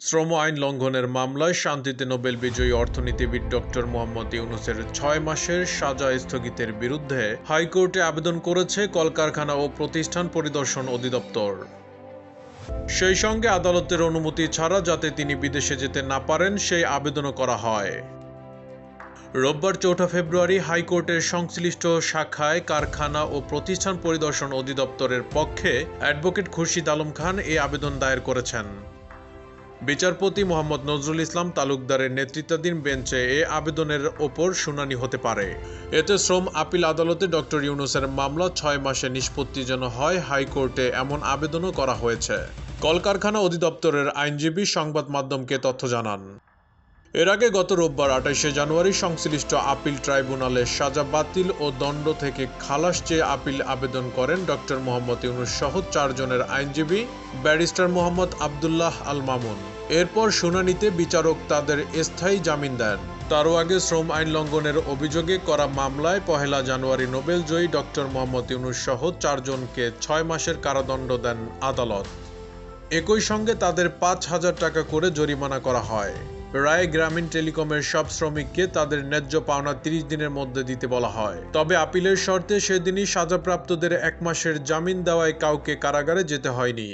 শ্রম আইন লঙ্ঘনের মামলায় শান্তিতে নোবেল বিজয়ী অর্থনীতিবিদ ডক্টর মোহাম্মদ ইউনূসের ৬ মাসের সাজা স্থগিতের বিরুদ্ধে হাইকোর্টে আবেদন করেছে কলকারখানা ও প্রতিষ্ঠান পরিদর্শন অধিদপ্তর। সেই সঙ্গে আদালতের অনুমতি ছাড়া যাতে তিনি বিদেশে যেতে না পারেন সেই আবেদনও করা হয়। রোববার ৪ ফেব্রুয়ারি হাইকোর্টের সংশ্লিষ্ট শাখায় কারখানা ও প্রতিষ্ঠান পরিদর্শন অধিদপ্তরের পক্ষে অ্যাডভোকেট খুরশিদ আলম খান এই আবেদন দায়ের করেছেন। বিচারপতি মোহাম্মদ নজরুল ইসলাম তালুকদারের নেতৃত্বাধীন বেঞ্চে এ আবেদনের ওপর শুনানি হতে পারে। এতে শ্রম আপিল আদালতে ডক্টর ইউনূসের মামলা ৬ মাসে নিষ্পত্তি যেন হয় হাইকোর্টে এমন আবেদনও করা হয়েছে। কলকারখানা অধিদপ্তরের আইনজীবী সংবাদ মাধ্যমকে তথ্য জানান। এর আগে গত রোববার ২৮শে জানুয়ারি সংশ্লিষ্ট আপিল ট্রাইব্যুনালে সাজা বাতিল ও দণ্ড থেকে খালাস চেয়ে আপিল আবেদন করেন ডক্টর মোহাম্মদ ইউনূস সহ ৪ জনের আইনজীবী ব্যারিস্টার মোহাম্মদ আবদুল্লাহ আল মামুন। এরপর শুনানিতে বিচারক তাদের স্থায়ী জামিন দেন। তারও আগে শ্রম আইন লঙ্ঘনের অভিযোগে করা মামলায় ১ জানুয়ারি নোবেল জয়ী ডক্টর মোহাম্মদ ইউনূস সহ ৪ জনকে ৬ মাসের কারাদণ্ড দেন আদালত। একই সঙ্গে তাদের ৫,০০০ টাকা করে জরিমানা করা হয়। রায়ে গ্রামীণ টেলিকমের সব শ্রমিককে তাদের ন্যায্য পাওনা ৩০ দিনের মধ্যে দিতে বলা হয়। তবে আপিলের শর্তে সেদিনই সাজাপ্রাপ্তদের ১ মাসের জামিন দেওয়ায় কাউকে কারাগারে যেতে হয়নি।